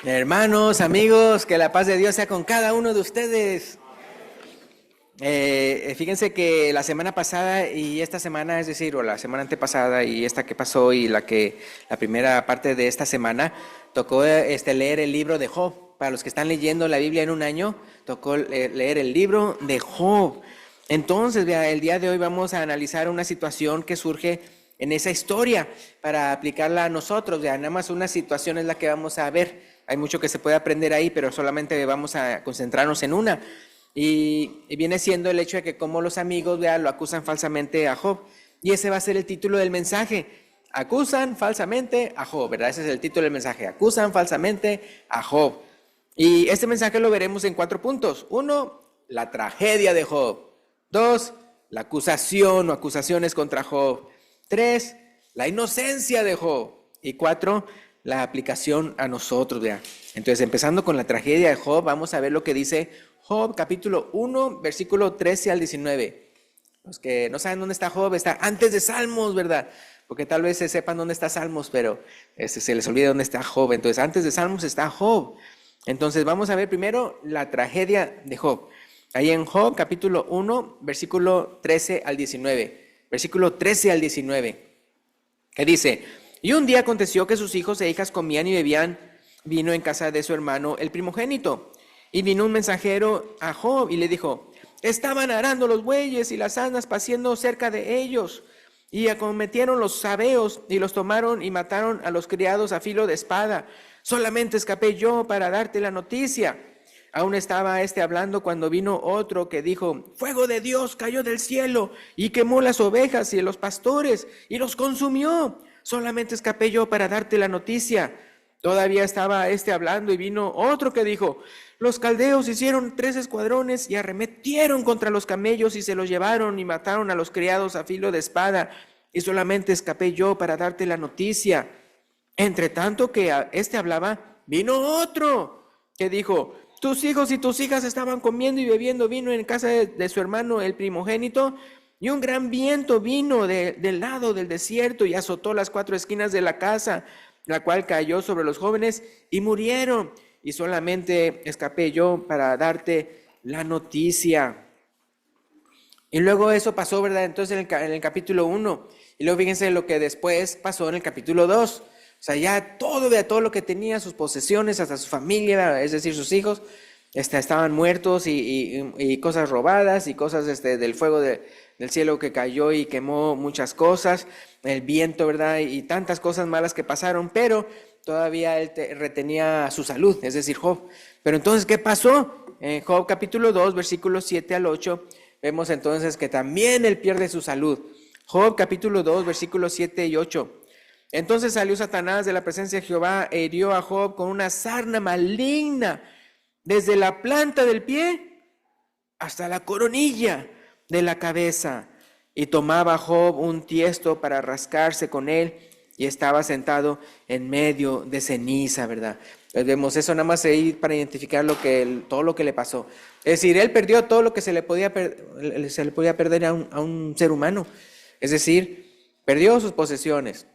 Hermanos, amigos, que la paz de Dios sea con cada uno de ustedes. Fíjense que la semana pasada y esta semana, es decir, o la semana antepasada y esta que pasó y la primera parte de esta semana, tocó leer el libro de Job. Para los que están leyendo la Biblia en un año, tocó leer el libro de Job. Entonces, vea, el día de hoy vamos a analizar una situación que surge en esa historia para aplicarla a nosotros. Vea, nada más una situación es la que vamos a ver. Hay mucho que se puede aprender ahí, pero solamente vamos a concentrarnos en una. Y viene siendo el hecho de que como los amigos lo acusan falsamente a Job. Y ese va a ser el título del mensaje. Acusan falsamente a Job, ¿verdad? Ese es el título del mensaje. Acusan falsamente a Job. Y este mensaje lo veremos en 4 puntos. 1, la tragedia de Job. 2, la acusación o acusaciones contra Job. 3, la inocencia de Job. Y 4, la aplicación a nosotros, ¿verdad? Entonces, empezando con la tragedia de Job, vamos a ver lo que dice Job, capítulo 1, versículo 13 al 19. Los que no saben dónde está Job, está antes de Salmos, ¿verdad? Porque tal vez se sepan dónde está Salmos, pero se les olvida dónde está Job. Entonces, antes de Salmos está Job. Entonces, vamos a ver primero la tragedia de Job. Ahí en Job, capítulo 1, versículo 13 al 19. Versículo 13 al 19. Que dice: y un día aconteció que sus hijos e hijas comían y bebían vino en casa de su hermano el primogénito. Y vino un mensajero a Job y le dijo: estaban arando los bueyes y las asnas paciendo cerca de ellos. Y acometieron los sabeos y los tomaron y mataron a los criados a filo de espada. Solamente escapé yo para darte la noticia. Aún estaba hablando cuando vino otro que dijo: fuego de Dios cayó del cielo y quemó las ovejas y los pastores y los consumió. Solamente escapé yo para darte la noticia. Todavía estaba hablando y vino otro que dijo: los caldeos hicieron 3 escuadrones y arremetieron contra los camellos y se los llevaron y mataron a los criados a filo de espada. Y solamente escapé yo para darte la noticia. Entre tanto que hablaba, vino otro que dijo: tus hijos y tus hijas estaban comiendo y bebiendo vino en casa de su hermano el primogénito, y un gran viento vino del lado del desierto y azotó las 4 esquinas de la casa, la cual cayó sobre los jóvenes y murieron. Y solamente escapé yo para darte la noticia. Y luego eso pasó, ¿verdad? Entonces en el capítulo 1. Y luego fíjense lo que después pasó en el capítulo 2. O sea, ya todo lo que tenía, sus posesiones, hasta su familia, es decir, sus hijos, estaban muertos y cosas robadas y cosas del fuego del cielo que cayó y quemó muchas cosas, el viento, ¿verdad? Y tantas cosas malas que pasaron, pero todavía él retenía su salud, es decir, Job. Pero entonces, ¿qué pasó? En Job capítulo 2, versículos 7 al 8, vemos entonces que también él pierde su salud. Job capítulo 2, versículos 7 y 8. Entonces salió Satanás de la presencia de Jehová e hirió a Job con una sarna maligna, desde la planta del pie hasta la coronilla de la cabeza. Y tomaba Job un tiesto para rascarse con él, y estaba sentado en medio de ceniza, ¿verdad? Pues vemos eso nada más ahí para identificar todo lo que le pasó. Es decir, él perdió todo lo que se le podía perder a un ser humano. Es decir, perdió sus posesiones,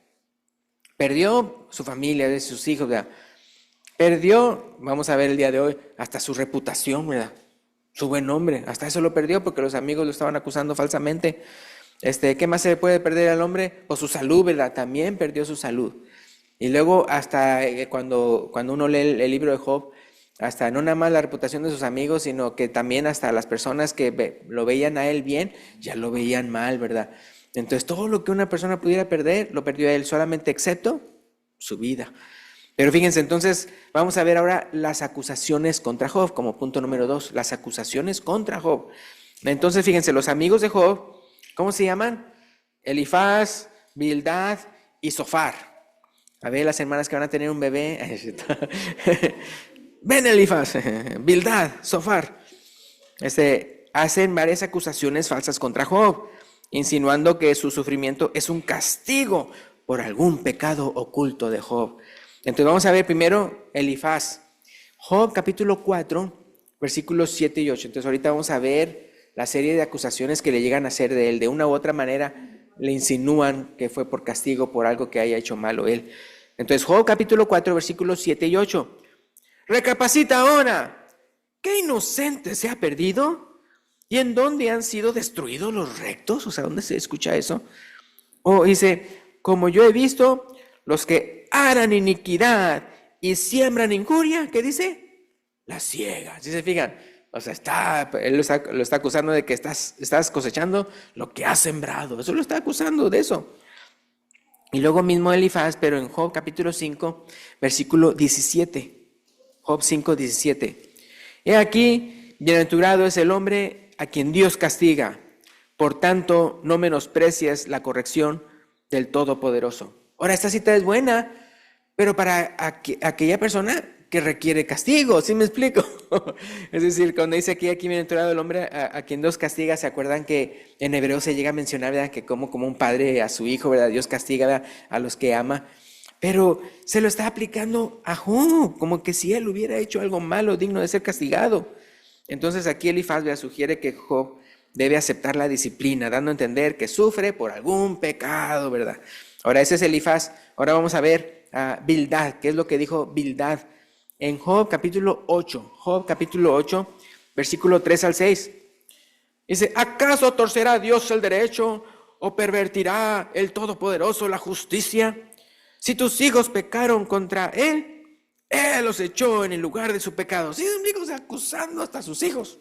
perdió su familia, sus hijos, ¿verdad? Perdió, vamos a ver el día de hoy, hasta su reputación, ¿verdad? Su buen nombre, hasta eso lo perdió porque los amigos lo estaban acusando falsamente. ¿Qué más se puede perder al hombre? O su salud, ¿verdad? También perdió su salud. Y luego hasta cuando uno lee el libro de Job, hasta no nada más la reputación de sus amigos, sino que también hasta las personas que lo veían a él bien, ya lo veían mal, ¿verdad? Entonces todo lo que una persona pudiera perder, lo perdió él, solamente excepto su vida. Pero fíjense, entonces vamos a ver ahora las acusaciones contra Job, como punto número 2, las acusaciones contra Job. Entonces fíjense, los amigos de Job, ¿cómo se llaman? Elifaz, Bildad y Zofar. A ver, las hermanas que van a tener un bebé. Ven, Elifaz, Bildad, Zofar. Hacen varias acusaciones falsas contra Job, insinuando que su sufrimiento es un castigo por algún pecado oculto de Job. Entonces vamos a ver primero Elifaz. Job capítulo 4, versículos 7 y 8. Entonces ahorita vamos a ver la serie de acusaciones que le llegan a hacer de él. De una u otra manera le insinúan que fue por castigo por algo que haya hecho malo él. Entonces Job capítulo 4, versículos 7 y 8. Recapacita ahora. ¿Qué inocente se ha perdido? ¿Y en dónde han sido destruidos los rectos? O sea, ¿dónde se escucha eso? O dice, como yo he visto, los que harán iniquidad y siembran injuria, ¿qué dice? La ciega. ¿Sí se fijan? O sea, él lo está acusando de que estás cosechando lo que has sembrado. Eso lo está acusando de eso. Y luego mismo Elifaz, pero en Job capítulo 5, versículo 17. Job 5, 17. He aquí, bienaventurado es el hombre a quien Dios castiga. Por tanto, no menosprecies la corrección del Todopoderoso. Ahora, esta cita es buena, pero para aquella persona que requiere castigo, ¿sí me explico? Es decir, cuando dice aquí bienaventurado el hombre a quien Dios castiga, ¿se acuerdan que en hebreo se llega a mencionar, ¿verdad? Que como un padre a su hijo, ¿verdad? Dios castiga, ¿verdad?, a los que ama. Pero se lo está aplicando a Job, como que si él hubiera hecho algo malo, digno de ser castigado. Entonces aquí Elifaz sugiere que Job debe aceptar la disciplina, dando a entender que sufre por algún pecado, ¿verdad? Ahora, ese es Elifaz. Ahora vamos a ver a Bildad. ¿Qué es lo que dijo Bildad? En Job capítulo 8, versículo 3 al 6. Dice, ¿acaso torcerá Dios el derecho o pervertirá el Todopoderoso la justicia? Si tus hijos pecaron contra él, él los echó en el lugar de su pecado. Sí, amigos, acusando hasta a sus hijos.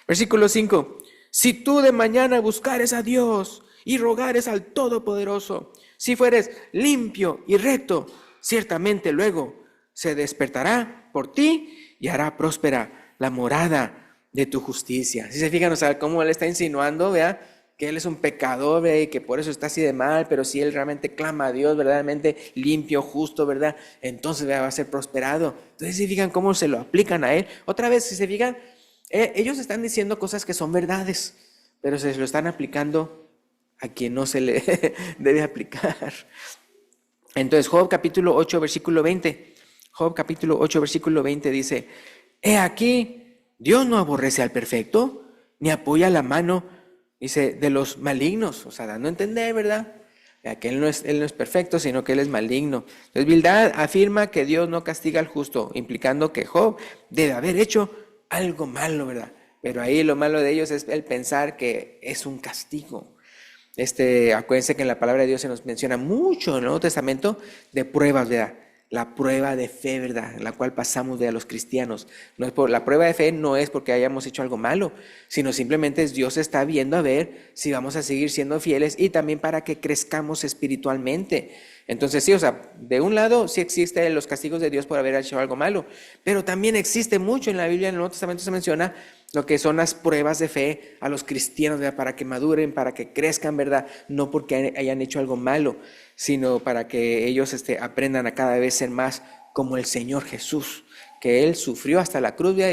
Versículo 5. Si tú de mañana buscares a Dios y rogares al Todopoderoso, si fueres limpio y recto, ciertamente luego se despertará por ti y hará próspera la morada de tu justicia. Si se fijan, o sea, cómo él está insinuando, vea, que él es un pecador, ¿verdad?, y que por eso está así de mal, pero si él realmente clama a Dios, verdaderamente limpio, justo, ¿verdad?, entonces, ¿verdad?, va a ser prosperado. Entonces, si fijan cómo se lo aplican a él. Otra vez, si se fijan, ellos están diciendo cosas que son verdades, pero se lo están aplicando a quien no se le debe aplicar. Entonces, Job capítulo 8, versículo 20. Job capítulo 8, versículo 20 dice, he aquí, Dios no aborrece al perfecto, ni apoya la mano, dice, de los malignos. O sea, dando a entender, ¿verdad?, que él no es perfecto, sino que él es maligno. Entonces, Bildad afirma que Dios no castiga al justo, implicando que Job debe haber hecho algo malo, ¿verdad? Pero ahí lo malo de ellos es el pensar que es un castigo. Acuérdense que en la palabra de Dios se nos menciona mucho en el Nuevo Testamento de pruebas, ¿verdad? La prueba de fe, ¿verdad?, en la cual pasamos de a los cristianos. La prueba de fe no es porque hayamos hecho algo malo, sino simplemente Dios está viendo a ver si vamos a seguir siendo fieles y también para que crezcamos espiritualmente. Entonces sí, o sea, de un lado sí existen los castigos de Dios por haber hecho algo malo, pero también existe mucho en la Biblia, en el Nuevo Testamento se menciona lo que son las pruebas de fe a los cristianos, ¿verdad?, para que maduren, para que crezcan, ¿verdad?, no porque hayan hecho algo malo, sino para que ellos aprendan a cada vez ser más como el Señor Jesús, que Él sufrió hasta la cruz, ¿verdad?,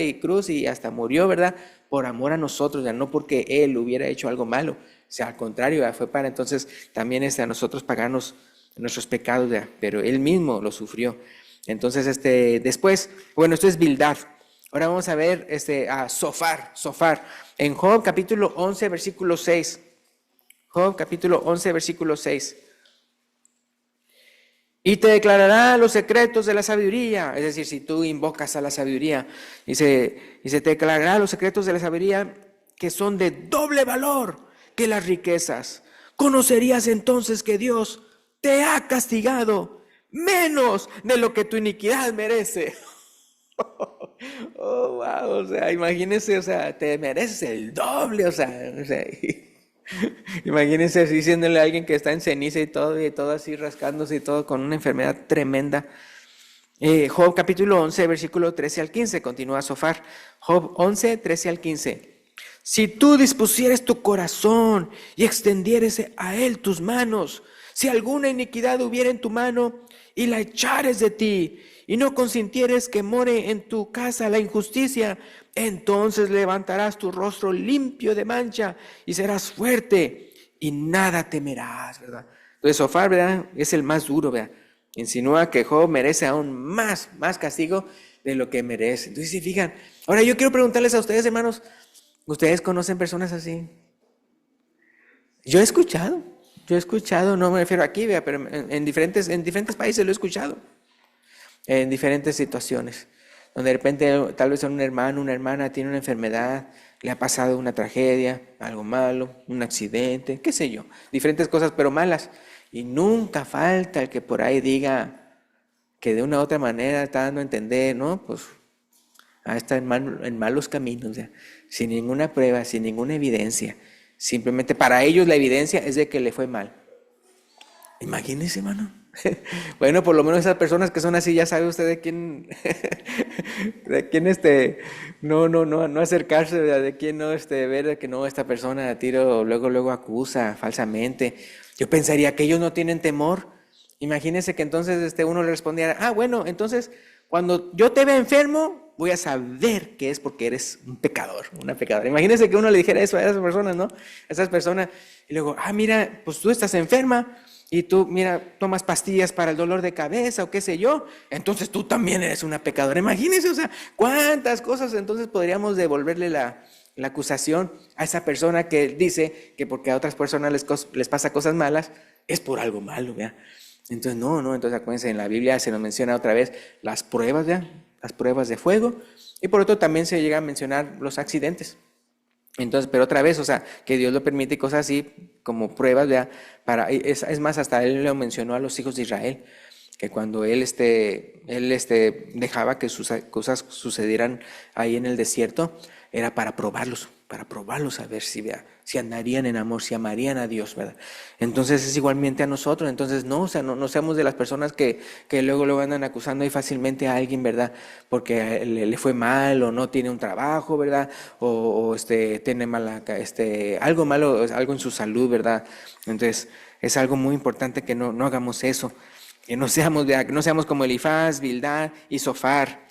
y hasta murió, ¿verdad?, por amor a nosotros, ¿verdad?, no porque Él hubiera hecho algo malo, o sea, al contrario, ¿verdad?, fue para entonces también a nosotros pagarnos nuestros pecados, ¿verdad?, pero Él mismo lo sufrió. Entonces, después, bueno, esto es Bildad. Ahora vamos a ver a Sofar. En Job capítulo 11, versículo 6. Job capítulo 11, versículo 6. Y te declarará los secretos de la sabiduría. Es decir, si tú invocas a la sabiduría, dice, te declarará los secretos de la sabiduría que son de doble valor que las riquezas. Conocerías entonces que Dios te ha castigado menos de lo que tu iniquidad merece. Oh, wow, o sea, imagínense, o sea, te mereces el doble, o sea, imagínense diciéndole a alguien que está en ceniza y todo así rascándose y todo con una enfermedad tremenda. Job capítulo 11, versículo 13 al 15, continúa Sofar. Job 11, 13 al 15. Si tú dispusieres tu corazón y extendieres a él tus manos, si alguna iniquidad hubiera en tu mano y la echares de ti, y no consintieres que more en tu casa la injusticia, entonces levantarás tu rostro limpio de mancha y serás fuerte y nada temerás, ¿verdad? Entonces Sofar, ¿verdad?, es el más duro, ¿verdad? Insinúa que Job merece aún más castigo de lo que merece. Entonces, si fijan, ahora yo quiero preguntarles a ustedes, hermanos, ¿ustedes conocen personas así? Yo he escuchado, no me refiero aquí, ¿verdad?, pero en diferentes países lo he escuchado, en diferentes situaciones. donde de repente tal vez un hermano, una hermana tiene una enfermedad, le ha pasado una tragedia, algo malo, un accidente, qué sé yo, diferentes cosas pero malas. Y nunca falta el que por ahí diga que de una u otra manera está dando a entender, ¿no? Pues está en malos caminos, ya, sin ninguna prueba, sin ninguna evidencia. Simplemente para ellos la evidencia es de que le fue mal. Imagínese, hermano. Bueno, por lo menos esas personas que son así, ya sabe usted de quién, de quién no acercarse, ¿verdad? De quién no ver que no, esta persona a tiro luego acusa falsamente. Yo pensaría que ellos no tienen temor. Imagínese que entonces uno le respondiera, bueno, entonces cuando yo te vea enfermo, voy a saber que es porque eres un pecador, una pecadora. Imagínese que uno le dijera eso a esas personas, ¿no? A esas personas, y luego, mira, pues tú estás enferma, y tú, mira, tomas pastillas para el dolor de cabeza o qué sé yo, entonces tú también eres una pecadora. Imagínense, o sea, cuántas cosas entonces podríamos devolverle la acusación a esa persona que dice que porque a otras personas les pasa cosas malas, es por algo malo, ¿ya? Entonces, no, entonces acuérdense, en la Biblia se nos menciona otra vez las pruebas, ¿ya? Las pruebas de fuego, y por otro también se llega a mencionar los accidentes. Entonces, pero otra vez, o sea, que Dios lo permite y cosas así como pruebas, ¿ya? Es más, hasta él lo mencionó a los hijos de Israel, que cuando él dejaba que sus cosas sucedieran ahí en el desierto, era para probarlos a ver si andarían en amor, si amarían a Dios, ¿verdad? Entonces es igualmente a nosotros. Entonces no, o sea, no seamos de las personas que luego andan acusando ahí fácilmente a alguien, ¿verdad? Porque le fue mal o no tiene un trabajo, ¿verdad? O tiene algo malo, algo en su salud, ¿verdad? Entonces es algo muy importante que no hagamos eso. Que no seamos como Elifaz, Bildad y Sofar.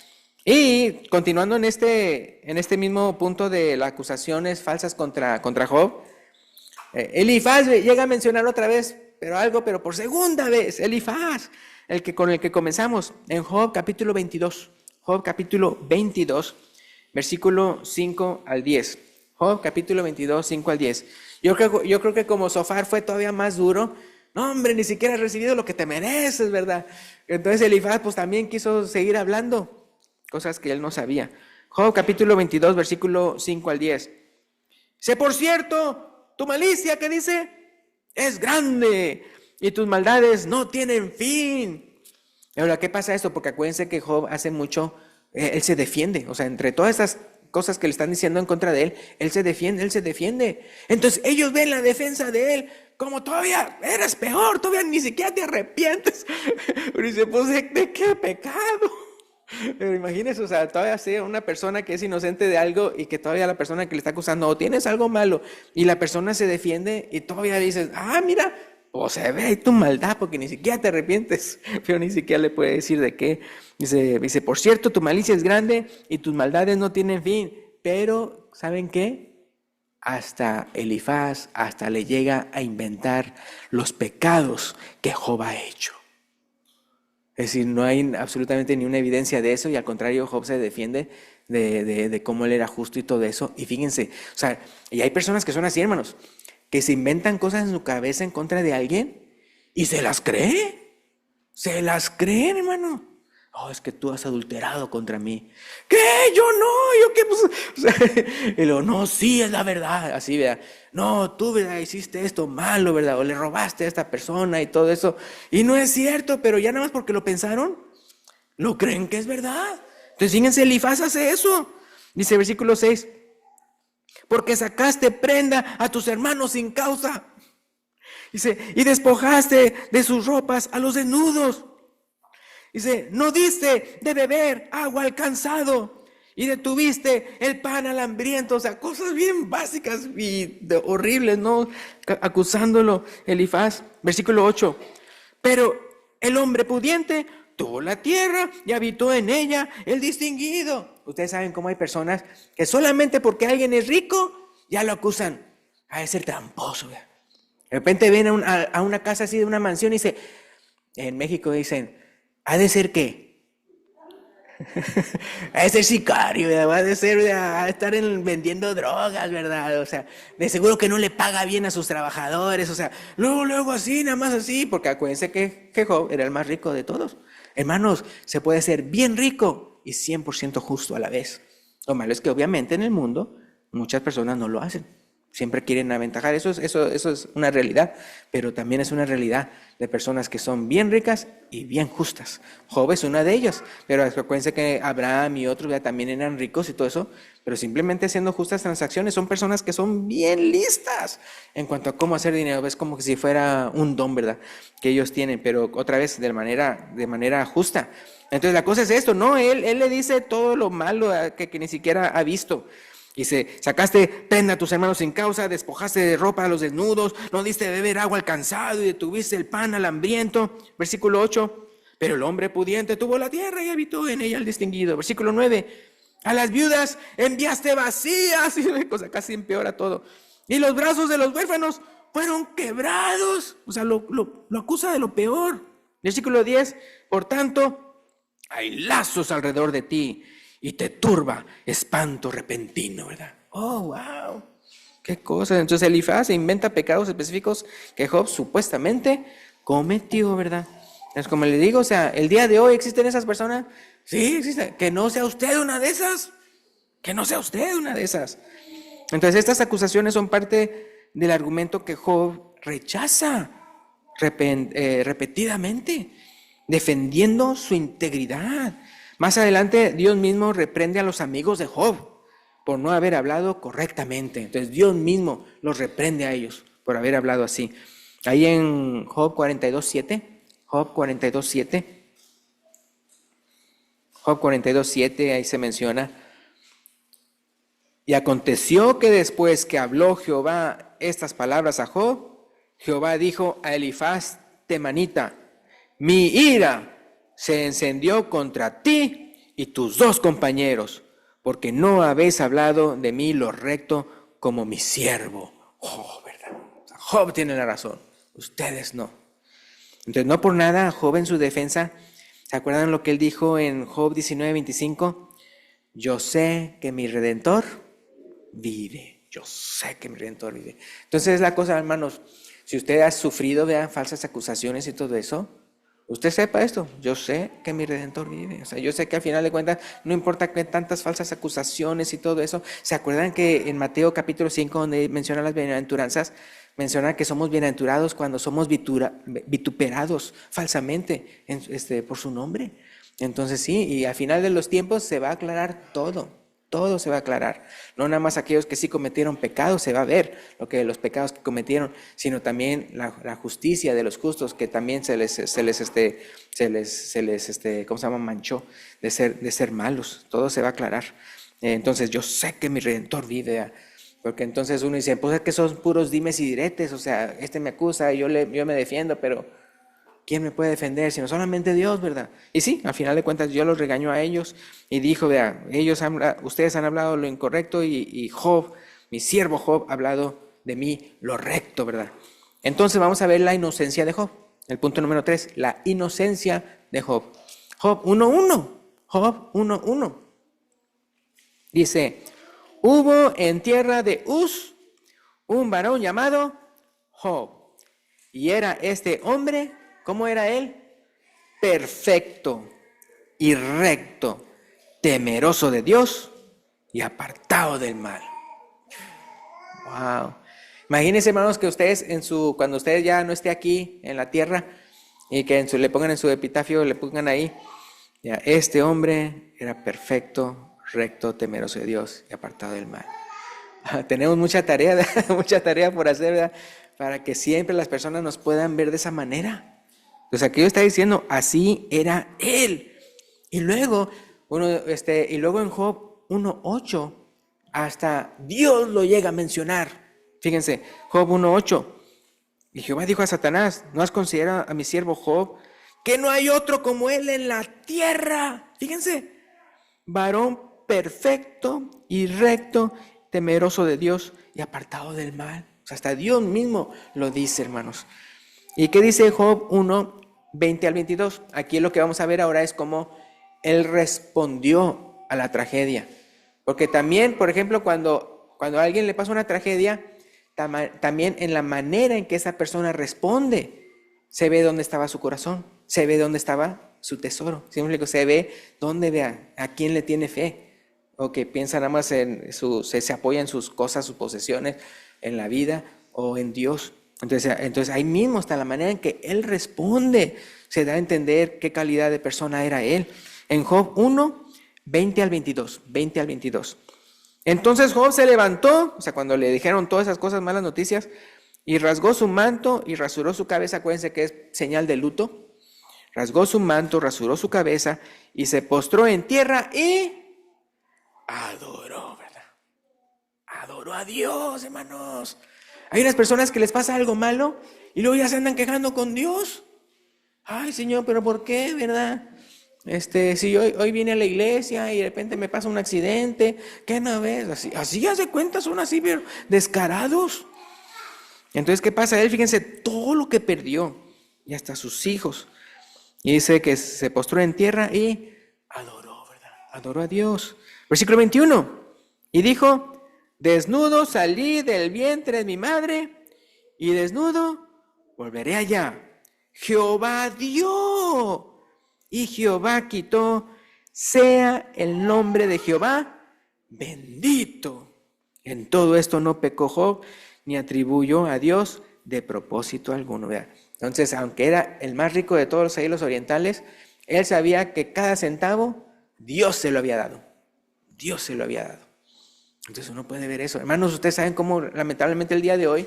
Y continuando en este mismo punto de las acusaciones falsas contra Job, Elifaz llega a mencionar otra vez, pero por segunda vez, Elifaz, con el que comenzamos, en Job capítulo 22. Job capítulo 22, versículo 5 al 10. Job capítulo 22, 5 al 10. Yo creo que como Sofar fue todavía más duro. No, hombre, ni siquiera has recibido lo que te mereces, ¿verdad? Entonces Elifaz pues también quiso seguir hablando cosas que él no sabía. Job capítulo 22, versículo 5 al 10. Dice, por cierto, tu malicia, ¿qué dice? Es grande y tus maldades no tienen fin. Ahora, ¿qué pasa esto? Porque acuérdense que Job hace mucho, él se defiende. O sea, entre todas esas cosas que le están diciendo en contra de él, él se defiende. Entonces ellos ven la defensa de él como todavía eres peor, todavía ni siquiera te arrepientes. Pero dice, pues ¿de qué pecado? Pero imagínese, o sea, todavía sea una persona que es inocente de algo y que todavía la persona que le está acusando, o tienes algo malo, y la persona se defiende y todavía dices, mira, o se ve ahí tu maldad porque ni siquiera te arrepientes, pero ni siquiera le puede decir de qué. Dice, por cierto, tu malicia es grande y tus maldades no tienen fin, pero ¿saben qué? Hasta Elifaz, hasta le llega a inventar los pecados que Job ha hecho. Es decir, no hay absolutamente ni una evidencia de eso y al contrario, Job se defiende de cómo él era justo y todo eso. Y fíjense, o sea, y hay personas que son así, hermanos, que se inventan cosas en su cabeza en contra de alguien y se las creen, hermano. Oh, es que tú has adulterado contra mí. ¿Qué? Yo no, yo qué, pues, o sea, y luego, no, sí, es la verdad, así, ¿verdad? No, tú, ¿verdad? Hiciste esto malo, ¿verdad? O le robaste a esta persona y todo eso. Y no es cierto, pero ya nada más porque lo pensaron, lo creen que es verdad. Entonces, fíjense, Elifaz hace eso. Dice versículo 6, porque sacaste prenda a tus hermanos sin causa. Dice, y despojaste de sus ropas a los desnudos. Dice, no diste de beber agua al cansado y detuviste el pan al hambriento. O sea, cosas bien básicas y horribles, ¿no? Acusándolo Elifaz. Versículo 8. Pero el hombre pudiente tuvo la tierra y habitó en ella el distinguido. Ustedes saben cómo hay personas que solamente porque alguien es rico, ya lo acusan. De ser tramposo. De repente ven a una casa así de una mansión y dice, en México dicen, ¿ha de ser qué? a ser sicario, ¿verdad? Va a ser, a estar vendiendo drogas, ¿verdad? O sea, de seguro que no le paga bien a sus trabajadores, o sea, luego así, nada más así, porque acuérdense que Job era el más rico de todos. Hermanos, se puede ser bien rico y 100% justo a la vez. Lo malo es que obviamente en el mundo muchas personas no lo hacen. Siempre quieren aventajar, eso es una realidad, pero también es una realidad de personas que son bien ricas y bien justas. Job es una de ellas, pero acuérdense que Abraham y otros ya también eran ricos y todo eso, pero simplemente haciendo justas transacciones, son personas que son bien listas en cuanto a cómo hacer dinero. Es como que si fuera un don, ¿verdad? Que ellos tienen, pero otra vez de manera justa. Entonces la cosa es esto, ¿no? Él le dice todo lo malo que ni siquiera ha visto. Dice, sacaste prenda a tus hermanos sin causa, despojaste de ropa a los desnudos, no diste de beber agua al cansado y detuviste el pan al hambriento. Versículo 8, pero el hombre pudiente tuvo la tierra y habitó en ella el distinguido. Versículo 9, a las viudas enviaste vacías, y la cosa casi empeora todo. Y los brazos de los huérfanos fueron quebrados. O sea, lo acusa de lo peor. Versículo 10, por tanto, hay lazos alrededor de ti y te turba espanto repentino, ¿verdad? Oh, wow. Qué cosa. Entonces Elifaz inventa pecados específicos que Job supuestamente cometió, ¿verdad? Es como le digo, o sea, el día de hoy existen esas personas. Sí, existen. Que no sea usted una de esas. Que no sea usted una de esas. Entonces estas acusaciones son parte del argumento que Job rechaza repetidamente, defendiendo su integridad. Más adelante, Dios mismo reprende a los amigos de Job por no haber hablado correctamente. Entonces, Dios mismo los reprende a ellos por haber hablado así. Ahí en Job 42:7, Job 42:7, Job 42:7, ahí se menciona. Y aconteció que después que habló Jehová estas palabras a Job, Jehová dijo a Elifaz temanita, mi ira se encendió contra ti y tus dos compañeros, porque no habéis hablado de mí lo recto como mi siervo. Oh, ¿verdad? Job tiene la razón, ustedes no. Entonces, no por nada, Job en su defensa, ¿se acuerdan lo que él dijo en Job 19:25? Yo sé que mi Redentor vive. Yo sé que mi Redentor vive. Entonces, la cosa, hermanos, si usted ha sufrido de falsas acusaciones y todo eso, usted sepa esto, yo sé que mi Redentor vive. O sea, yo sé que al final de cuentas, no importa que tantas falsas acusaciones y todo eso. ¿Se acuerdan que en Mateo capítulo 5, donde menciona las bienaventuranzas, menciona que somos bienaventurados cuando somos vituperados falsamente por su nombre? Entonces sí, y al final de los tiempos se va a aclarar todo. Todo se va a aclarar. No nada más aquellos que sí cometieron pecados, se va a ver lo que los pecados que cometieron, sino también la justicia de los justos, que también se les ¿cómo se llama? Manchó de ser malos. Todo se va a aclarar. Entonces yo sé que mi Redentor vive. Porque entonces uno dice, pues es que son puros dimes y diretes, o sea, este me acusa y yo me defiendo, pero ¿quién me puede defender? Sino solamente Dios, ¿verdad? Y sí, al final de cuentas yo los regañó a ellos y dijo, vea, ustedes han hablado lo incorrecto y Job, mi siervo Job, ha hablado de mí lo recto, ¿verdad? Entonces vamos a ver la inocencia de Job. El punto número 3, la inocencia de Job. Job 1:1. Job 1:1. Dice, hubo en tierra de Uz un varón llamado Job. Y era este hombre, ¿cómo era él? Perfecto y recto, temeroso de Dios y apartado del mal. Wow. Imagínense, hermanos, que ustedes cuando ustedes ya no esté aquí en la tierra y que le pongan en su epitafio, le pongan ahí, ya, este hombre era perfecto, recto, temeroso de Dios y apartado del mal. Tenemos mucha tarea, mucha tarea por hacer, ¿verdad? Para que siempre las personas nos puedan ver de esa manera. Entonces aquí está diciendo, así era él. Y luego, y luego en Job 1:8, hasta Dios lo llega a mencionar. Fíjense, Job 1:8. Y Jehová dijo a Satanás, ¿no has considerado a mi siervo Job, que no hay otro como él en la tierra? Fíjense, varón perfecto y recto, temeroso de Dios y apartado del mal. O sea, hasta Dios mismo lo dice, hermanos. ¿Y qué dice Job 1:20 al 22? Aquí lo que vamos a ver ahora es cómo él respondió a la tragedia. Porque también, por ejemplo, cuando a alguien le pasa una tragedia, también en la manera en que esa persona responde, se ve dónde estaba su corazón, se ve dónde estaba su tesoro. Siempre se ve dónde, a quién le tiene fe. O que piensa nada más se apoya en sus cosas, sus posesiones, en la vida o en Dios. Entonces ahí mismo está la manera en que él responde. Se da a entender qué calidad de persona era él. En Job 1, 20 al 22. Entonces Job se levantó, o sea, cuando le dijeron todas esas cosas, malas noticias, y rasgó su manto y rasuró su cabeza. Acuérdense que es señal de luto. Rasgó su manto, rasuró su cabeza y se postró en tierra y adoró, ¿verdad? Adoró a Dios, hermanos. Hay unas personas que les pasa algo malo y luego ya se andan quejando con Dios. Ay, Señor, pero ¿por qué, verdad? Si hoy vine a la iglesia y de repente me pasa un accidente, ¿qué no ves? Así hace cuenta, son así, pero descarados. Entonces, ¿qué pasa? Él, fíjense, todo lo que perdió y hasta sus hijos. Y dice que se postró en tierra y adoró, ¿verdad? Adoró a Dios. Versículo 21. Y dijo, desnudo salí del vientre de mi madre y desnudo volveré allá. Jehová dio y Jehová quitó. Sea el nombre de Jehová bendito. En todo esto no pecó Job ni atribuyó a Dios de propósito alguno. Vea. Entonces, aunque era el más rico de todos los orientales, él sabía que cada centavo Dios se lo había dado. Dios se lo había dado. Entonces uno puede ver eso. Hermanos, ustedes saben cómo lamentablemente el día de hoy,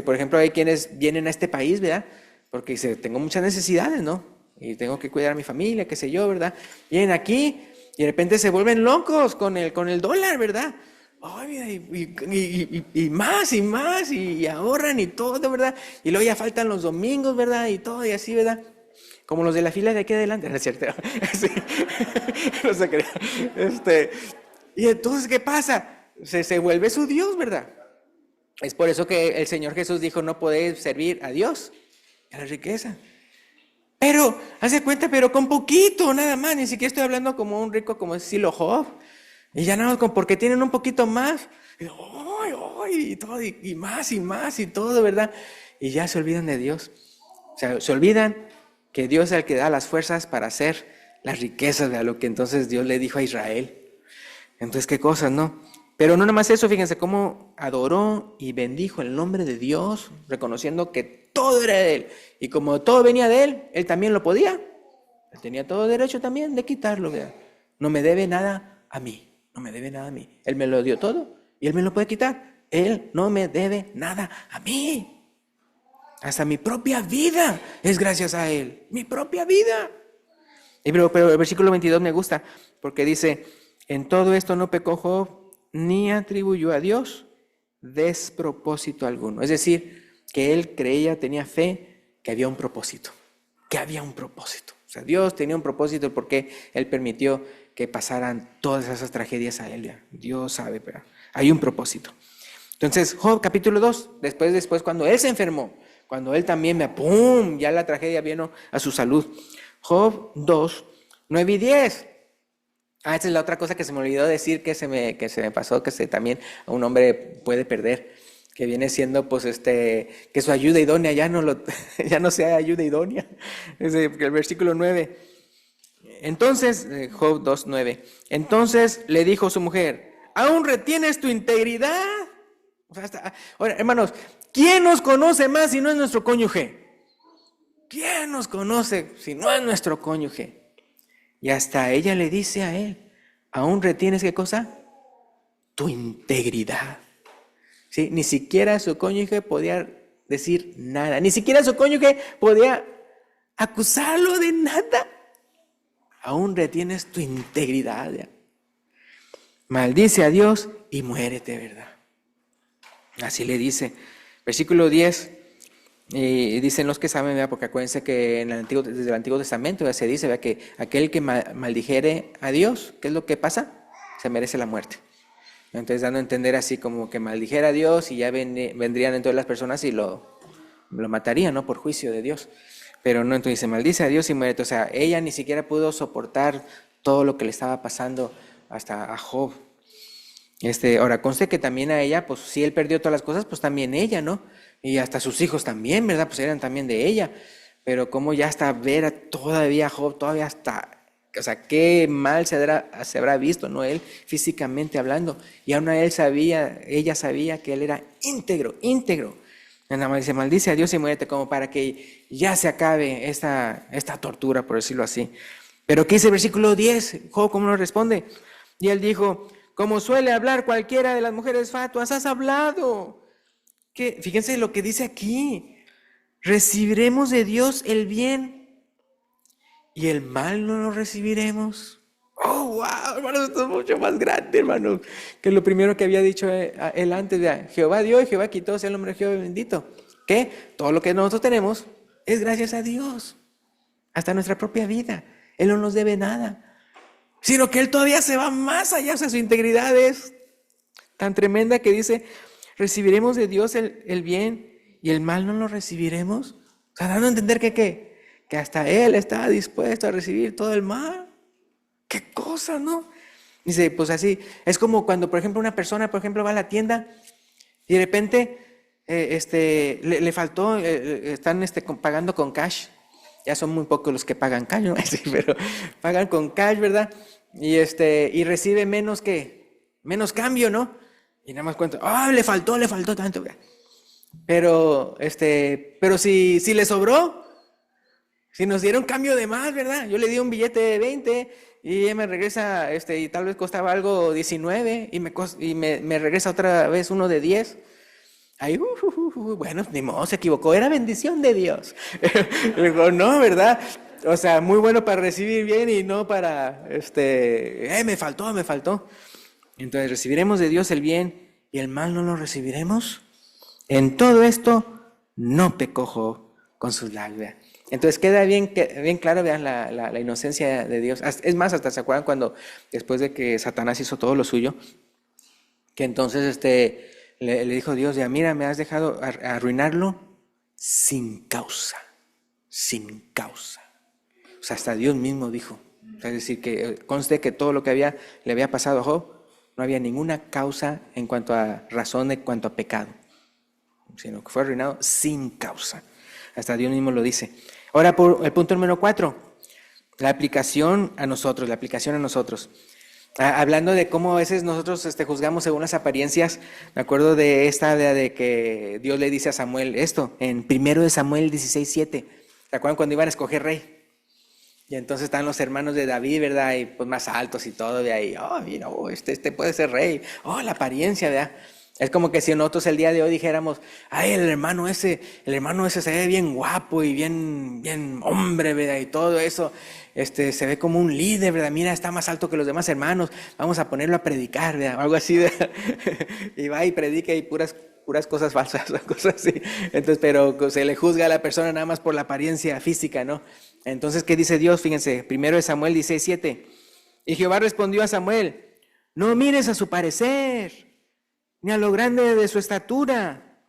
por ejemplo, hay quienes vienen a este país, ¿verdad? Porque tengo muchas necesidades, ¿no? Y tengo que cuidar a mi familia, qué sé yo, ¿verdad? Vienen aquí y de repente se vuelven locos con el dólar, ¿verdad? Ay, y más y más y ahorran y todo, ¿verdad? Y luego ya faltan los domingos, ¿verdad? Y todo y así, ¿verdad? Como los de la fila de aquí adelante, ¿no es cierto? Sí. No se crea. Y entonces, ¿qué pasa? Se vuelve su Dios, ¿verdad? Es por eso que el Señor Jesús dijo, no podéis servir a Dios y a la riqueza. Pero, hace cuenta, pero con poquito, nada más. Ni siquiera estoy hablando como un rico, como estilo Job. Y ya nada más, porque tienen un poquito más. Y todo, y más y todo, ¿verdad? Y ya se olvidan de Dios. O sea, se olvidan que Dios es el que da las fuerzas para hacer las riquezas, de lo que entonces Dios le dijo a Israel. Entonces, qué cosas, ¿no? Pero no nada más eso, fíjense cómo adoró y bendijo el nombre de Dios, reconociendo que todo era de Él. Y como todo venía de Él también lo podía. Él tenía todo derecho también de quitarlo, ¿verdad? No me debe nada a mí, no me debe nada a mí. Él me lo dio todo y Él me lo puede quitar. Él no me debe nada a mí. Hasta mi propia vida es gracias a Él, mi propia vida. Pero el versículo 22 me gusta porque dice, en todo esto no pecó Job ni atribuyó a Dios despropósito alguno. Es decir, que él creía, tenía fe que había un propósito, O sea, Dios tenía un propósito porque Él permitió que pasaran todas esas tragedias a Él. Dios sabe, pero hay un propósito. Entonces, Job capítulo 2, después cuando él se enfermó, cuando él también ¡pum!, ya la tragedia vino a su salud. Job 2, 9 y 10. Esa es la otra cosa que se me olvidó decir, que se me pasó, que también un hombre puede perder, que viene siendo que su ayuda idónea ya no sea ayuda idónea. El versículo 9. Entonces, Job 2, 9. Entonces le dijo su mujer, ¿aún retienes tu integridad? O sea, ahora, hermanos, ¿quién nos conoce más si no es nuestro cónyuge? ¿Quién nos conoce si no es nuestro cónyuge? Y hasta ella le dice a él, ¿aún retienes qué cosa? Tu integridad. ¿Sí? Ni siquiera su cónyuge podía decir nada, ni siquiera su cónyuge podía acusarlo de nada. Aún retienes tu integridad. ¿Ya? Maldice a Dios y muérete, ¿verdad? Así le dice. Versículo 10. Y dicen los que saben, ¿verdad? Porque acuérdense que desde el Antiguo Testamento ya se dice, ¿verdad?, que aquel que maldijere a Dios, ¿qué es lo que pasa? Se merece la muerte. Entonces dando a entender así como que maldijera a Dios y ya vendrían entonces las personas y lo matarían, ¿no? Por juicio de Dios. Pero no, entonces dice, maldice a Dios y muérete. O sea, ella ni siquiera pudo soportar todo lo que le estaba pasando hasta a Job. Ahora, conste que también a ella, pues si él perdió todas las cosas, pues también ella, ¿no? Y hasta sus hijos también, ¿verdad? Pues eran también de ella. Pero como ya hasta ver todavía a Job, todavía hasta, o sea, qué mal se habrá visto, ¿no? Él físicamente hablando. Y aún ella sabía que él era íntegro, íntegro. Y nada más dice, maldice a Dios y muérete, como para que ya se acabe esta tortura, por decirlo así. Pero ¿qué dice el versículo 10? Job, ¿cómo nos responde? Y él dijo, como suele hablar cualquiera de las mujeres fatuas, has hablado. Fíjense lo que dice aquí. Recibiremos de Dios el bien y el mal no lo recibiremos. Oh, wow, hermano, esto es mucho más grande, hermano, que lo primero que había dicho él antes. Jehová dio y Jehová quitó, sea el nombre de Jehová bendito. Que todo lo que nosotros tenemos es gracias a Dios. Hasta nuestra propia vida. Él no nos debe nada. Sino que Él todavía se va más allá. O sea, su integridad es tan tremenda que dice, recibiremos de Dios el bien y el mal no lo recibiremos. O sea, dando a entender que hasta Él está dispuesto a recibir todo el mal. ¿Qué cosa, no? Dice, pues así, es como cuando, por ejemplo, una persona, por ejemplo, va a la tienda y de repente le faltó, están pagando con cash. Ya son muy pocos los que pagan cash, ¿no? Sí, pero pagan con cash, ¿verdad? Y recibe menos cambio, ¿no? Y nada más cuento, le faltó tanto. Pero si le sobró, si nos dieron cambio de más, ¿verdad? Yo le di un billete de 20 y ella me regresa, y tal vez costaba algo 19 y me regresa otra vez uno de 10. Ay, bueno, ni modo, se equivocó, era bendición de Dios. Digo, no, ¿verdad? O sea, muy bueno para recibir bien y no para, me faltó. Entonces, ¿recibiremos de Dios el bien y el mal no lo recibiremos? En todo esto, no pecó Job con sus labios. Entonces, queda bien claro, vean, la inocencia de Dios. Es más, hasta se acuerdan cuando, después de que Satanás hizo todo lo suyo, que entonces, le dijo Dios, ya mira, me has dejado arruinarlo sin causa. O sea, hasta Dios mismo dijo. O sea, es decir, que conste que todo lo que le había pasado a Job, no había ninguna causa en cuanto a razón, en cuanto a pecado, sino que fue arruinado sin causa. Hasta Dios mismo lo dice. Ahora, por el punto número 4, la aplicación a nosotros. Hablando de cómo a veces nosotros juzgamos según las apariencias, me acuerdo de esta de que Dios le dice a Samuel esto, en 1 Samuel 16:7. ¿Se acuerdan cuando iban a escoger rey? Y entonces están los hermanos de David, ¿verdad? Y pues más altos y todo, de ahí, mira, este puede ser rey. La apariencia, ¿verdad? Es como que si nosotros el día de hoy dijéramos, ay, el hermano ese se ve bien guapo y bien hombre, ¿verdad? Y todo eso, se ve como un líder, ¿verdad? Mira, está más alto que los demás hermanos, vamos a ponerlo a predicar, ¿verdad? Algo así, ¿verdad? Y va y predica y puras cosas falsas, cosas así. Entonces, pero se le juzga a la persona nada más por la apariencia física, ¿no? Entonces, ¿qué dice Dios? Fíjense, 1 Samuel 16:7. Y Jehová respondió a Samuel, no mires a su parecer, ni a lo grande de su estatura,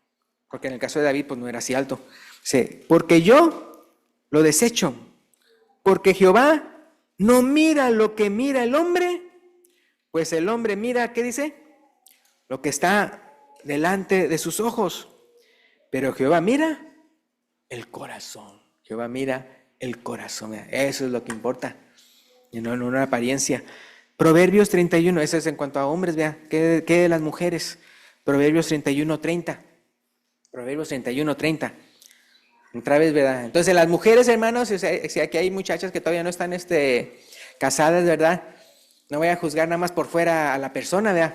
porque en el caso de David pues no era así alto. Dice, porque yo lo desecho, porque Jehová no mira lo que mira el hombre, pues el hombre mira, ¿qué dice? Lo que está delante de sus ojos, pero Jehová mira el corazón. Jehová mira el corazón, eso es lo que importa, y no una apariencia. Proverbios 31, eso es en cuanto a hombres, vea, ¿qué de las mujeres? Proverbios 31:30. Proverbios 31:30. Otra vez, ¿verdad? Entonces, las mujeres, hermanos, o sea, si aquí hay muchachas que todavía no están casadas, ¿verdad? No voy a juzgar nada más por fuera a la persona, ¿verdad?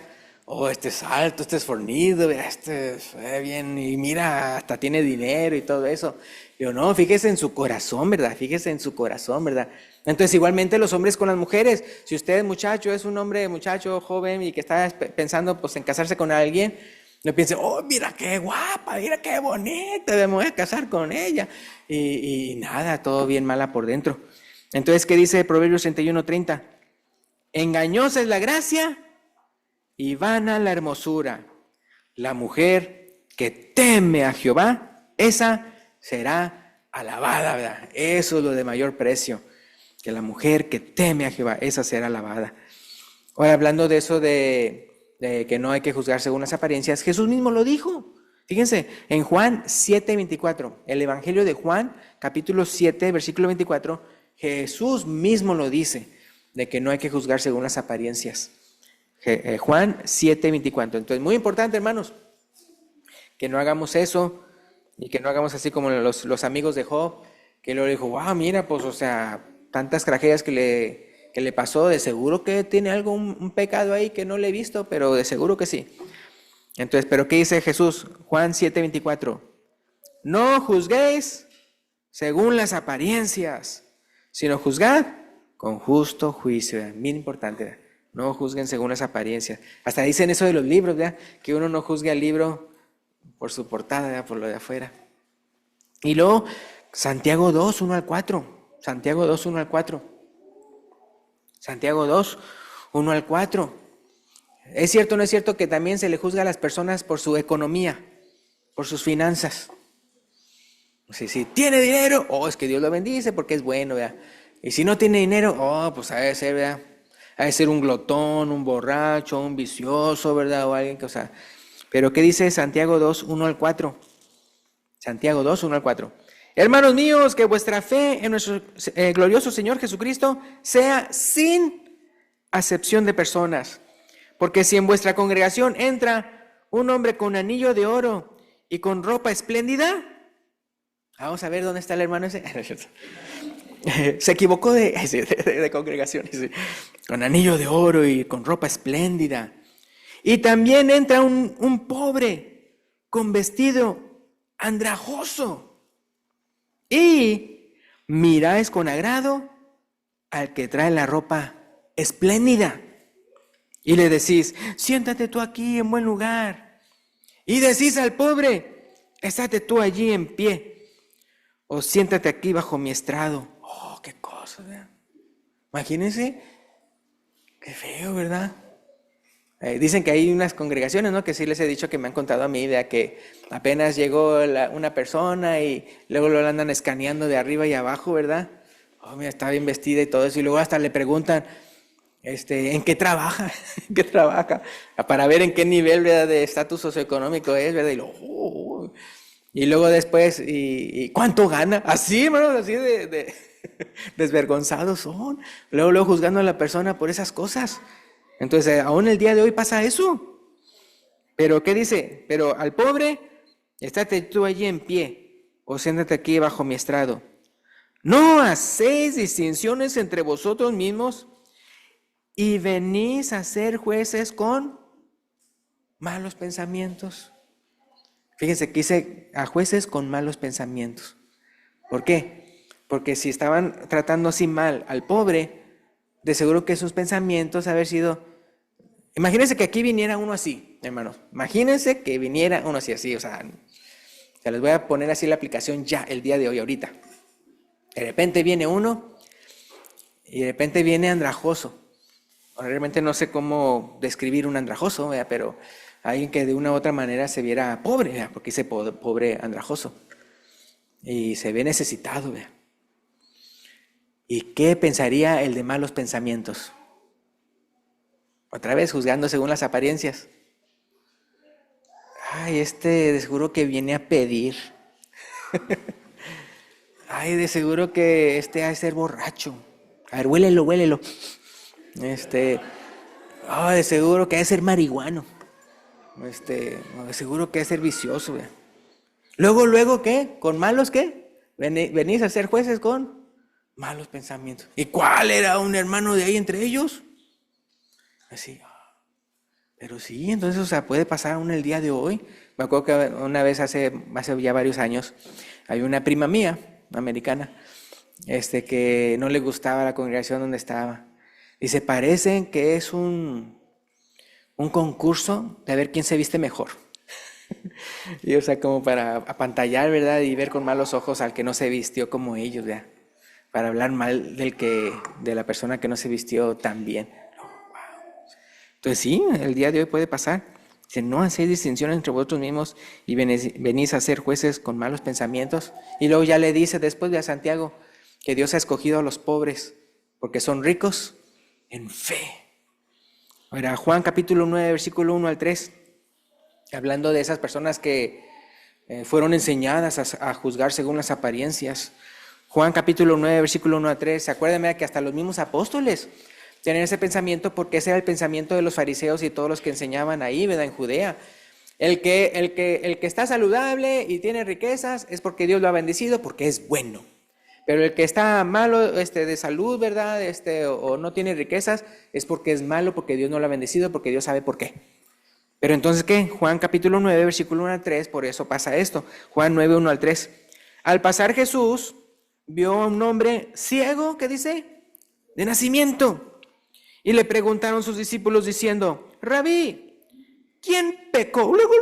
Este es alto, este es fornido, ¿verdad? Este es bien, y mira, hasta tiene dinero y todo eso. Yo no, fíjese en su corazón, ¿verdad? Fíjese en su corazón, ¿verdad? Entonces, igualmente los hombres con las mujeres. Si usted, muchacho, es un hombre, muchacho, joven y que está pensando pues en casarse con alguien, no piense, mira qué guapa, mira qué bonita, me voy a casar con ella. Y nada, todo bien mala por dentro. Entonces, ¿qué dice Proverbios 31:30? Engañosa es la gracia y vana la hermosura. La mujer que teme a Jehová, esa será alabada, ¿verdad? Eso es lo de mayor precio, que la mujer que teme a Jehová, esa será alabada. Ahora, hablando de eso de que no hay que juzgar según las apariencias, Jesús mismo lo dijo. Fíjense, en Juan 7:24, el Evangelio de Juan, capítulo 7, versículo 24, Jesús mismo lo dice, de que no hay que juzgar según las apariencias. Juan 7:24. Entonces, muy importante, hermanos, que no hagamos eso y que no hagamos así como los amigos de Job, que luego dijo, wow, mira, pues, o sea, tantas tragedias que le pasó, de seguro que tiene algo, un pecado ahí que no le he visto, pero de seguro que sí. Entonces, ¿pero qué dice Jesús? Juan 7:24. No juzguéis según las apariencias, sino juzgad con justo juicio. Bien importante, ¿verdad? No juzguen según las apariencias. Hasta dicen eso de los libros, ¿verdad? Que uno no juzgue al libro por su portada, ¿verdad? Por lo de afuera. Y luego, Santiago 2, 1 al 4. Santiago 2, 1 al 4. Santiago 2, 1 al 4. ¿Es cierto o no es cierto que también se le juzga a las personas por su economía, por sus finanzas? Si tiene dinero, es que Dios lo bendice porque es bueno, ¿verdad? Y si no tiene dinero, pues ha de ser, ¿verdad? Ha de ser un glotón, un borracho, un vicioso, ¿verdad? O alguien que, pero ¿qué dice Santiago 2, 1 al 4? Santiago 2, 1 al 4. Hermanos míos, que vuestra fe en nuestro glorioso Señor Jesucristo sea sin acepción de personas. Porque si en vuestra congregación entra un hombre con anillo de oro y con ropa espléndida, vamos a ver dónde está el hermano ese. Se equivocó de congregación, con anillo de oro y con ropa espléndida. Y también entra un pobre con vestido andrajoso. Y miráis con agrado al que trae la ropa espléndida. Y le decís, siéntate tú aquí en buen lugar. Y decís al pobre, estate tú allí en pie. O siéntate aquí bajo mi estrado. Qué cosa, ¿verdad? Imagínense, qué feo, ¿verdad? Dicen que hay unas congregaciones, ¿no? Que sí les he dicho, que me han contado a mí, de que apenas llegó una persona y luego lo andan escaneando de arriba y abajo, ¿verdad? Mira, está bien vestida y todo eso. Y luego hasta le preguntan, ¿en qué trabaja? ¿En qué trabaja? Para ver en qué nivel, ¿verdad?, de estatus socioeconómico es, ¿verdad? Y luego después, ¿y cuánto gana? Así, hermanos, así de desvergonzados son. Luego juzgando a la persona por esas cosas. Entonces, aún el día de hoy pasa eso. Pero, ¿qué dice? Pero al pobre, estate tú allí en pie, o siéntate aquí bajo mi estrado. No hacéis distinciones entre vosotros mismos, y venís a ser jueces con malos pensamientos. Fíjense que dice a jueces con malos pensamientos. ¿Por qué? Porque si estaban tratando así mal al pobre, de seguro que sus pensamientos haber sido... Imagínense que aquí viniera uno así, hermanos. Imagínense que viniera uno así, se les voy a poner así la aplicación ya, el día de hoy, ahorita. De repente viene uno y de repente viene andrajoso. Realmente no sé cómo describir un andrajoso, ¿verdad? Pero alguien que de una u otra manera se viera pobre, ¿verdad? Porque dice pobre andrajoso. Y se ve necesitado, ¿verdad? ¿Y qué pensaría el de malos pensamientos? Otra vez juzgando según las apariencias. De seguro que viene a pedir. De seguro que ha de ser borracho. A ver, huélelo. De seguro que ha de ser marihuano. De seguro que ha de ser vicioso, ¿verdad? Luego, ¿qué? ¿Con malos qué? Venís a ser jueces con malos pensamientos. ¿Y cuál era un hermano de ahí entre ellos? Así. Pero sí, entonces, puede pasar aún el día de hoy. Me acuerdo que una vez hace ya varios años, hay una prima mía, americana, que no le gustaba la congregación donde estaba. Dice, parece que es un concurso de ver quién se viste mejor. Y como para apantallar, ¿verdad? Y ver con malos ojos al que no se vistió como ellos, ¿verdad? Para hablar mal de la persona que no se vistió tan bien. Entonces sí, el día de hoy puede pasar. Dice, no hacéis distinción entre vosotros mismos y venís a ser jueces con malos pensamientos. Y luego ya le dice después de a Santiago que Dios ha escogido a los pobres porque son ricos en fe. Ahora, Juan capítulo 9, versículo 1 al 3, hablando de esas personas que fueron enseñadas a juzgar según las apariencias. Juan capítulo 9, versículo 1 a 3, ¿se acuerdan que hasta los mismos apóstoles tienen ese pensamiento? Porque ese era el pensamiento de los fariseos y todos los que enseñaban ahí, ¿verdad? En Judea. El que está saludable y tiene riquezas es porque Dios lo ha bendecido, porque es bueno. Pero el que está malo de salud, ¿verdad? O no tiene riquezas, es porque es malo, porque Dios no lo ha bendecido, porque Dios sabe por qué. Pero entonces, ¿qué? Juan capítulo 9, versículo 1 al 3, por eso pasa esto. Juan 9, 1 al 3. Al pasar Jesús vio a un hombre ciego, ¿qué dice? De nacimiento. Y le preguntaron sus discípulos diciendo, Rabí, ¿quién pecó? Luego,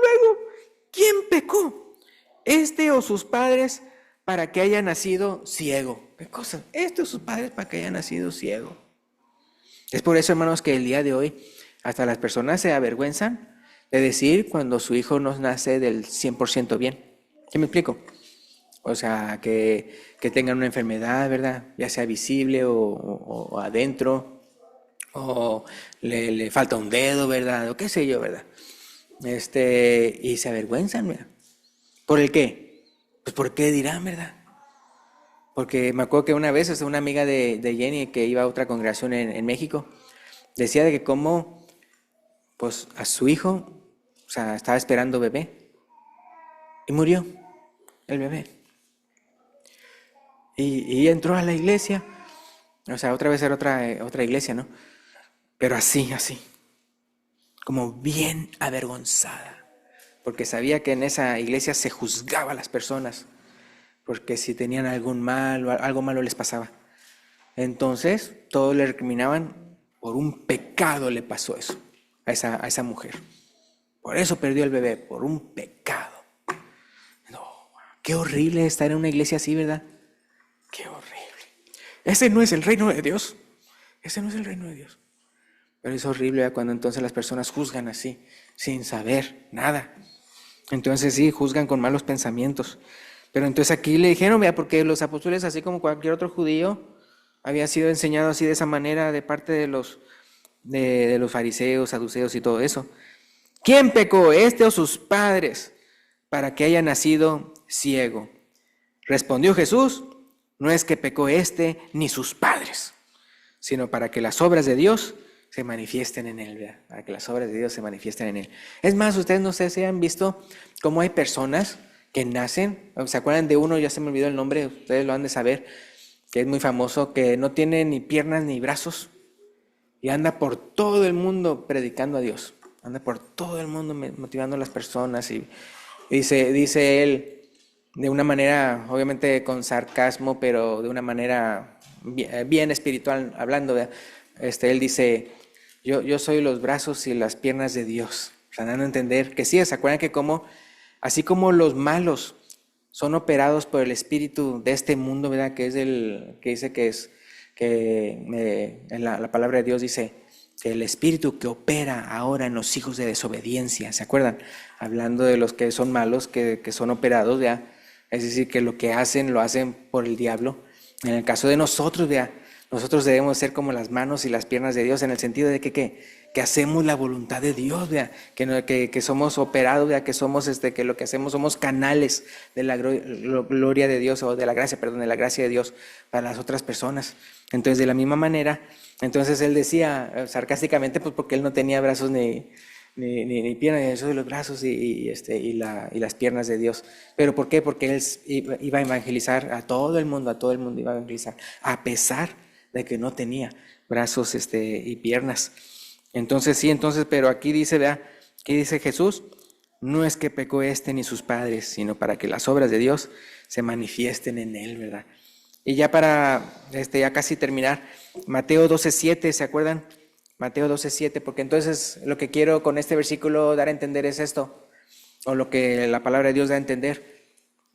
¿quién pecó? ¿Este o sus padres para que haya nacido ciego? ¿Qué cosa? ¿Este o sus padres para que haya nacido ciego? Es por eso, hermanos, que el día de hoy hasta las personas se avergüenzan de decir cuando su hijo no nace del 100% bien. ¿Qué me explico? O sea, que tengan una enfermedad, ¿verdad? Ya sea visible o adentro, o le falta un dedo, ¿verdad? O qué sé yo, ¿verdad? Y se avergüenzan, ¿verdad? ¿Por el qué? Pues ¿por qué dirán, verdad? Porque me acuerdo que una vez una amiga de Jenny que iba a otra congregación en México, decía de que como pues a su hijo, o sea, estaba esperando bebé y murió el bebé. Y entró a la iglesia, o sea, otra vez era otra iglesia, ¿no? Pero así, como bien avergonzada, porque sabía que en esa iglesia se juzgaba a las personas, porque si tenían algo malo les pasaba. Entonces, todos le recriminaban, por un pecado le pasó eso a esa mujer. Por eso perdió el bebé, por un pecado. No, qué horrible estar en una iglesia así, ¿verdad? Qué horrible. Ese no es el reino de Dios. Ese no es el reino de Dios. Pero es horrible cuando entonces las personas juzgan así, sin saber nada. Entonces sí, juzgan con malos pensamientos. Pero entonces aquí le dijeron, vea, porque los apóstoles, así como cualquier otro judío, había sido enseñado así de esa manera de parte de los fariseos, saduceos y todo eso. ¿Quién pecó, este o sus padres, para que haya nacido ciego? Respondió Jesús, no es que pecó este ni sus padres, sino para que las obras de Dios se manifiesten en él, ¿verdad? Para que las obras de Dios se manifiesten en él. Es más, ustedes no sé si han visto cómo hay personas que nacen, ¿se acuerdan de uno? Ya se me olvidó el nombre, ustedes lo han de saber, que es muy famoso, que no tiene ni piernas ni brazos y anda por todo el mundo predicando a Dios, anda por todo el mundo motivando a las personas y dice él de una manera, obviamente con sarcasmo, pero de una manera bien espiritual hablando, ¿verdad? Él dice, yo soy los brazos y las piernas de Dios, o sea, dando a entender que sí, ¿se acuerdan que así como los malos son operados por el espíritu de este mundo, ¿verdad? Que dice en la palabra de Dios dice que el espíritu que opera ahora en los hijos de desobediencia, ¿se acuerdan? Hablando de los que son malos, que son operados, ¿verdad? Es decir, que lo que hacen, lo hacen por el diablo. En el caso de nosotros, ¿verdad? Nosotros debemos ser como las manos y las piernas de Dios, en el sentido de que hacemos la voluntad de Dios, ¿verdad? Que somos operados, ¿verdad? Que somos, que lo que hacemos somos canales de la gloria de Dios, o de la gracia, perdón, de la gracia de Dios para las otras personas. Entonces, de la misma manera, entonces él decía sarcásticamente, pues porque él no tenía brazos ni piernas, yo soy los brazos y las piernas de Dios. ¿Pero por qué? Porque él iba a evangelizar a todo el mundo iba a evangelizar, a pesar de que no tenía brazos y piernas. Entonces sí, pero aquí dice, ¿verdad? ¿Qué dice Jesús? No es que pecó ni sus padres, sino para que las obras de Dios se manifiesten en él, ¿verdad? Y ya para ya casi terminar, Mateo 12:7, ¿se acuerdan? Mateo 12:7, porque entonces lo que quiero con este versículo dar a entender es esto, o lo que la palabra de Dios da a entender,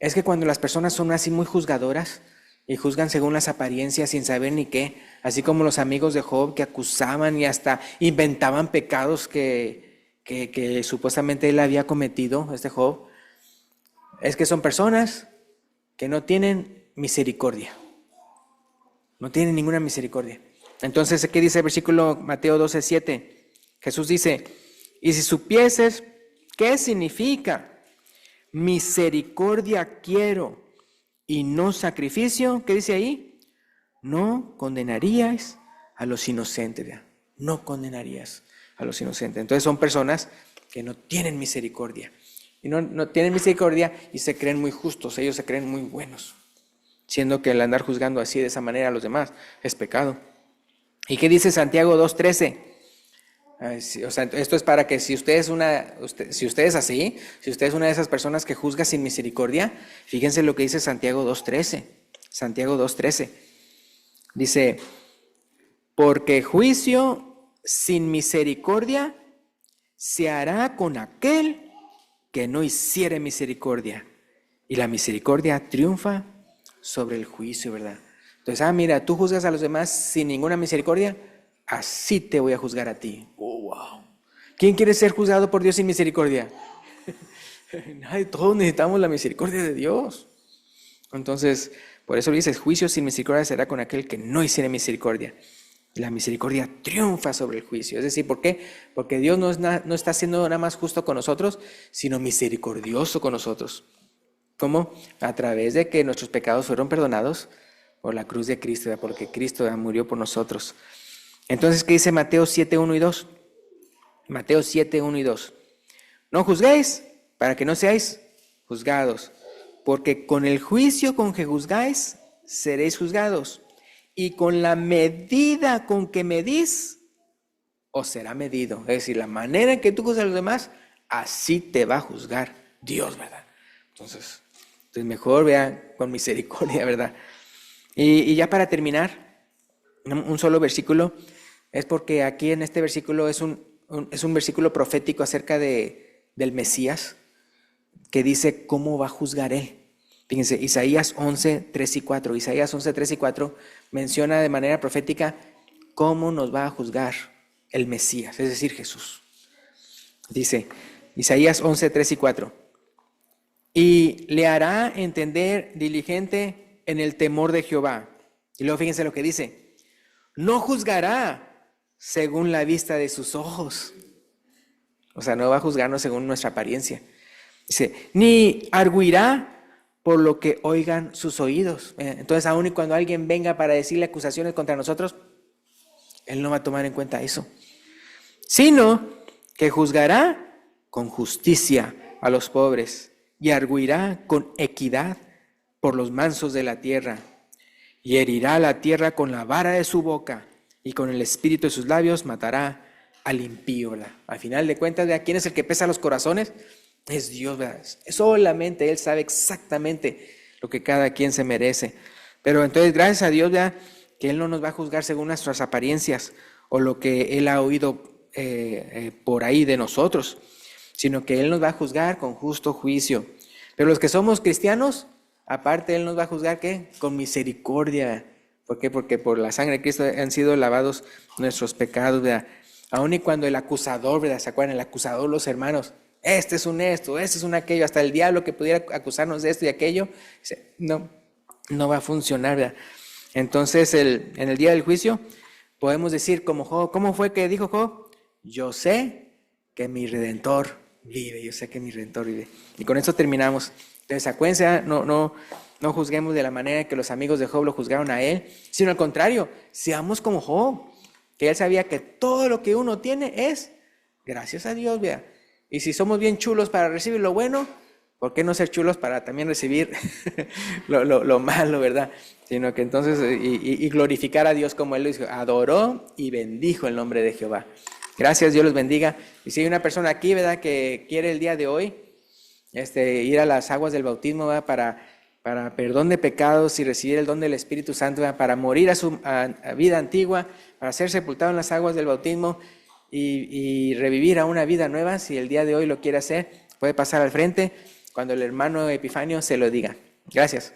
es que cuando las personas son así muy juzgadoras y juzgan según las apariencias sin saber ni qué, así como los amigos de Job que acusaban y hasta inventaban pecados que que supuestamente él había cometido, este Job, es que son personas que no tienen misericordia. No tienen ninguna misericordia. Entonces, ¿qué dice el versículo Mateo 12:7? Jesús dice, y si supieses qué significa misericordia quiero y no sacrificio, ¿qué dice ahí? No condenaríais a los inocentes, ¿verdad? No condenarías a los inocentes. Entonces son personas que no tienen misericordia. Y no tienen misericordia y se creen muy justos, ellos se creen muy buenos, siendo que el andar juzgando así de esa manera a los demás es pecado. ¿Y qué dice Santiago 2:13? O sea, esto es para que si usted es así, si usted es una de esas personas que juzga sin misericordia, fíjense lo que dice Santiago 2:13. Santiago 2:13. Dice, porque juicio sin misericordia se hará con aquel que no hiciere misericordia. Y la misericordia triunfa sobre el juicio, ¿verdad? Entonces, mira, tú juzgas a los demás sin ninguna misericordia, así te voy a juzgar a ti. Oh, wow. ¿Quién quiere ser juzgado por Dios sin misericordia? Todos necesitamos la misericordia de Dios. Entonces, por eso dices, juicio sin misericordia será con aquel que no hiciere misericordia. Y la misericordia triunfa sobre el juicio. Es decir, ¿por qué? Porque Dios no está siendo nada más justo con nosotros, sino misericordioso con nosotros. ¿Cómo? A través de que nuestros pecados fueron perdonados por la cruz de Cristo, porque Cristo murió por nosotros. Entonces, ¿qué dice Mateo 7:1 y 2? Mateo 7:1 y 2. No juzguéis para que no seáis juzgados, porque con el juicio con que juzgáis, seréis juzgados, y con la medida con que medís, os será medido. Es decir, la manera en que tú juzgas a los demás, así te va a juzgar Dios, ¿verdad? Entonces mejor vean con misericordia, ¿verdad? Y ya para terminar, un solo versículo, es porque aquí en este versículo es un versículo profético acerca del Mesías, que dice cómo va a juzgar él. Fíjense, Isaías 11:3 y 4. Isaías 11:3 y 4 menciona de manera profética cómo nos va a juzgar el Mesías, es decir, Jesús. Dice, Isaías 11:3 y 4. Y le hará entender diligente en el temor de Jehová. Y luego fíjense lo que dice. No juzgará según la vista de sus ojos. O sea, no va a juzgarnos según nuestra apariencia. Dice, ni arguirá por lo que oigan sus oídos. Entonces, aun y cuando alguien venga para decirle acusaciones contra nosotros, él no va a tomar en cuenta eso. Sino que juzgará con justicia a los pobres y arguirá con equidad por los mansos de la tierra. Y herirá la tierra con la vara de su boca y con el espíritu de sus labios matará al impío. Al final de cuentas, ¿de quién es el que pesa los corazones? Es Dios, ¿verdad? Solamente Él sabe exactamente lo que cada quien se merece. Pero entonces, gracias a Dios, ¿verdad?, que Él no nos va a juzgar según nuestras apariencias o lo que Él ha oído por ahí de nosotros, sino que Él nos va a juzgar con justo juicio. Pero los que somos cristianos, aparte Él nos va a juzgar, ¿qué? Con misericordia. ¿Por qué? Porque por la sangre de Cristo han sido lavados nuestros pecados, ¿verdad? Aun y cuando el acusador, ¿verdad? ¿Se acuerdan? El acusador, los hermanos, este es un esto, este es un aquello, hasta el diablo que pudiera acusarnos de esto y aquello, no va a funcionar, ¿verdad? Entonces, en el día del juicio, podemos decir como Job, ¿cómo fue que dijo Job? Yo sé que mi Redentor vive, yo sé que mi Redentor vive. Y con esto terminamos. Entonces, acuérdense, no juzguemos de la manera que los amigos de Job lo juzgaron a él, sino al contrario, seamos como Job, que él sabía que todo lo que uno tiene es gracias a Dios, vea. Y si somos bien chulos para recibir lo bueno, ¿por qué no ser chulos para también recibir lo malo, verdad? Sino que entonces, y glorificar a Dios como Él lo hizo, adoró y bendijo el nombre de Jehová. Gracias, Dios los bendiga. Y si hay una persona aquí, ¿verdad?, que quiere el día de hoy ir a las aguas del bautismo, ¿verdad?, para perdón de pecados y recibir el don del Espíritu Santo, ¿verdad?, para morir a su vida antigua, para ser sepultado en las aguas del bautismo y revivir a una vida nueva, si el día de hoy lo quiere hacer, puede pasar al frente cuando el hermano Epifanio se lo diga. Gracias.